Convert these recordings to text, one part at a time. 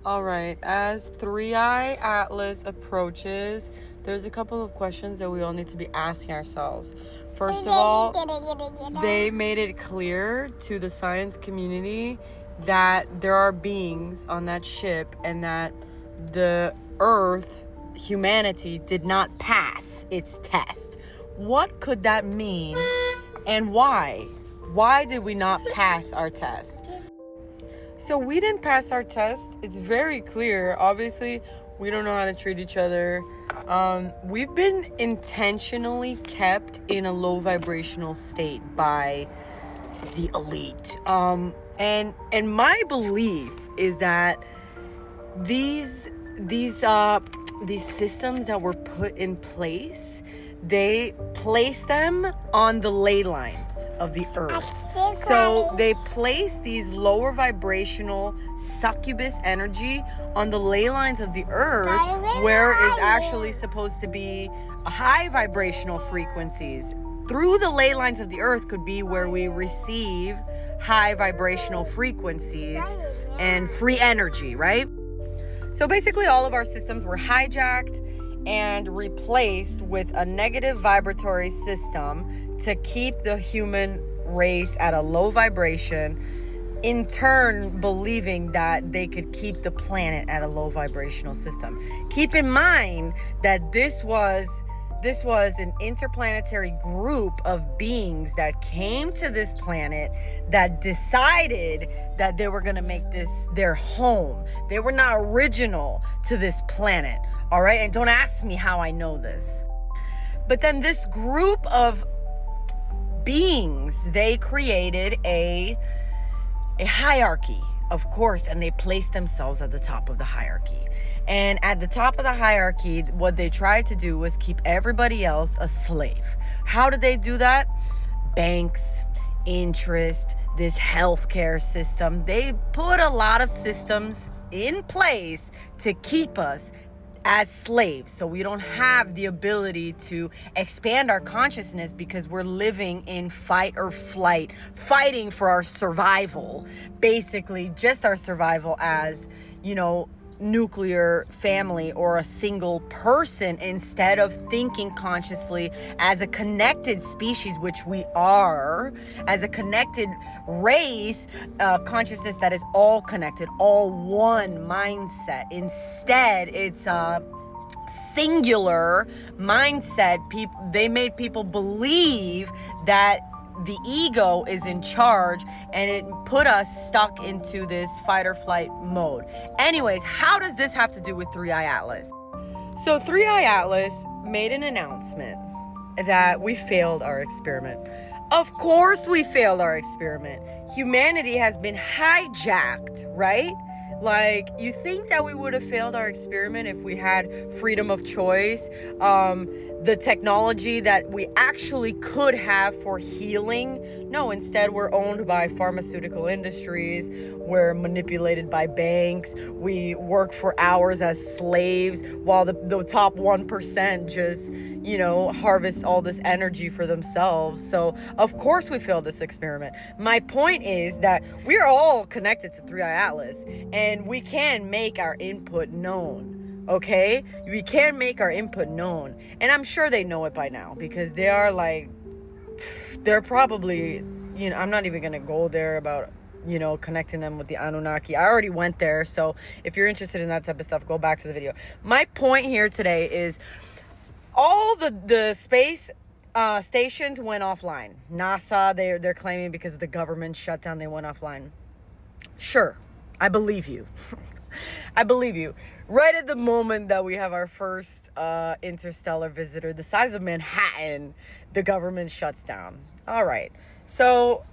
All right, as 3i Atlas approaches, there's a couple of questions that we all need to be asking ourselves. First of all, they made it clear to the science community that there are beings on that ship and that the Earth, humanity, did not pass its test. What could that mean and why? Why did we not pass our test? So we didn't pass our test. It's very clear. Obviously, we don't know how to treat each other. We've been intentionally kept in a low vibrational state by the elite. And my belief is that these systems that were put in place, they place them on the ley lines of the earth. So they place these lower vibrational succubus energy on the ley lines of the earth, where is actually supposed to be high vibrational frequencies. Through the ley lines of the earth could be where we receive high vibrational frequencies and free energy, right? So basically all of our systems were hijacked and replaced with a negative vibratory system to keep the human race at a low vibration, in turn believing that they could keep the planet at a low vibrational system. Keep in mind that this was an interplanetary group of beings that came to this planet that decided that they were going to make this their home. They were not original to this planet, all right? And don't ask me how I know this. But then this group of beings, they created a hierarchy, of course, and they placed themselves at the top of the hierarchy. And at the top of the hierarchy, what they tried to do was keep everybody else a slave. How did they do that? Banks, interest, this healthcare system. They put a lot of systems in place to keep us as slaves, so we don't have the ability to expand our consciousness because we're living in fight or flight, fighting for our survival, basically just our survival as, nuclear family or a single person, instead of thinking consciously as a connected species, which we are, as a connected race, consciousness that is all connected, all one mindset. Instead, it's a singular mindset. They made people believe that the ego is in charge, and it put us stuck into this fight or flight mode. Anyways, how does this have to do with 3i Atlas? So 3i Atlas made an announcement that we failed our experiment. Of course we failed our experiment. Humanity has been hijacked, right? Like, you think that we would have failed our experiment if we had freedom of choice, the technology that we actually could have for healing? No, instead we're owned by pharmaceutical industries, we're manipulated by banks, we work for hours as slaves while the top 1% just, harvest all this energy for themselves. So of course we failed this experiment. My point is that we're all connected to 3i Atlas, and we can make our input known. Okay, we can make our input known, and I'm sure they know it by now, because they're probably, I'm not even gonna go there about connecting them with the Anunnaki. I already went there, so if you're interested in that type of stuff, go back to the video. My point here today is all the space stations went offline. NASA, they're claiming because of the government shutdown, they went offline. Sure, I believe you. I believe you. Right at the moment that we have our first interstellar visitor, the size of Manhattan, the government shuts down. All right. So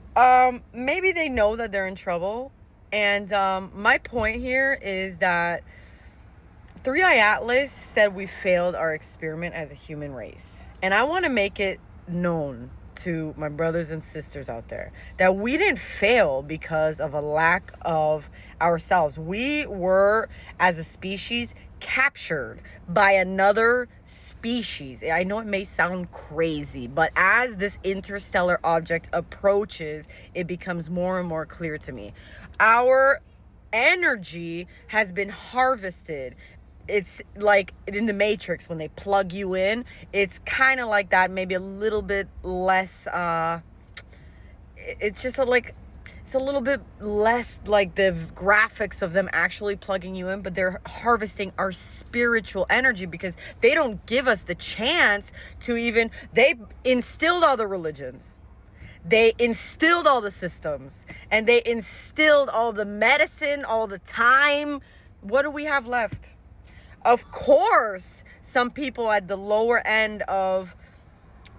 maybe they know that they're in trouble. And my point here is that 3i Atlas said we failed our experiment as a human race. And I want to make it known to my brothers and sisters out there that we didn't fail because of a lack of ourselves. We were, as a species, captured by another species. I know it may sound crazy, but as this interstellar object approaches, it becomes more and more clear to me. Our energy has been harvested. It's like in the Matrix when they plug you in. It's kind of like that, maybe a little bit less. It's just it's a little bit less like the graphics of them actually plugging you in, but they're harvesting our spiritual energy because they don't give us the chance to even. They instilled all the religions. They instilled all the systems, and they instilled all the medicine, all the time. What do we have left? Of course, some people at the lower end of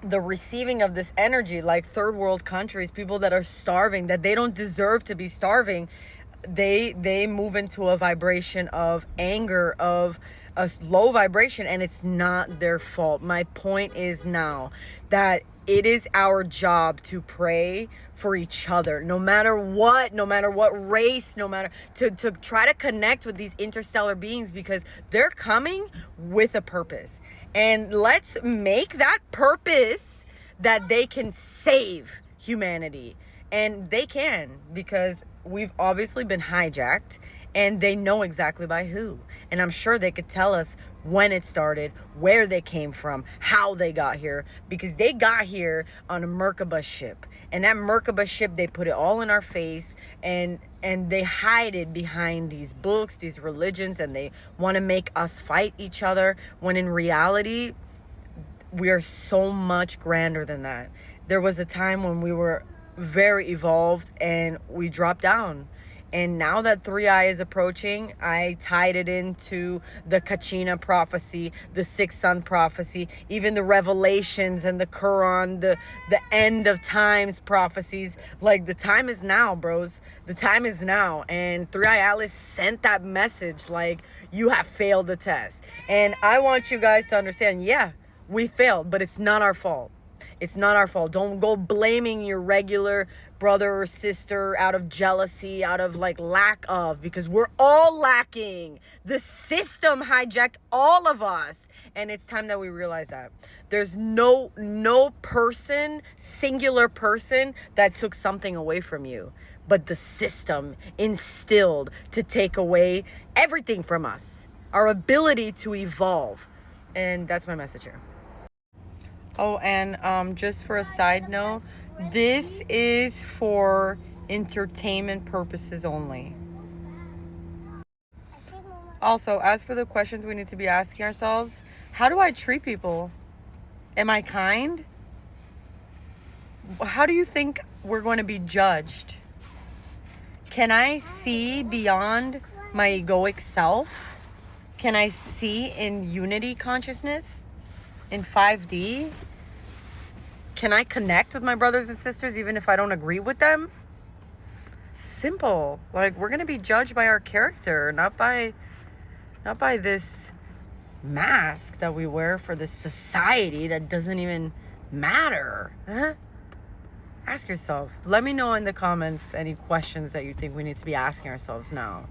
the receiving of this energy, like third world countries, people that are starving, that they don't deserve to be starving, they move into a vibration of anger, of a low vibration, and it's not their fault. My point is now that it is our job to pray for each other, no matter what race, no matter to try to connect with these interstellar beings, because they're coming with a purpose. And let's make that purpose that they can save humanity. And they can, because we've obviously been hijacked, and they know exactly by who. And I'm sure they could tell us when it started, where they came from, how they got here, because they got here on a Merkaba ship. And that Merkaba ship, they put it all in our face, and they hide it behind these books, these religions, and they want to make us fight each other, when in reality, we are so much grander than that. There was a time when we were very evolved and we dropped down. And now that 3i is approaching, I tied it into the Kachina prophecy, the Sixth Sun prophecy, even the Revelations and the Quran, the end of times prophecies. Like, the time is now, bros. The time is now. And 3i Atlas sent that message, like, you have failed the test. And I want you guys to understand, yeah, we failed, but it's not our fault. It's not our fault. Don't go blaming your regular brother or sister out of jealousy, out of like lack of, because we're all lacking. The system hijacked all of us. And it's time that we realize that. There's no person, singular person, that took something away from you. But the system instilled to take away everything from us. Our ability to evolve. And that's my message here. Oh, and just for a side note, this is for entertainment purposes only. Also, as for the questions we need to be asking ourselves, how do I treat people? Am I kind? How do you think we're going to be judged? Can I see beyond my egoic self? Can I see in unity consciousness? In 5D? Can I connect with my brothers and sisters even if I don't agree with them? Simple. Like, we're going to be judged by our character, not by this mask that we wear for this society that doesn't even matter. Huh? Ask yourself. Let me know in the comments any questions that you think we need to be asking ourselves now.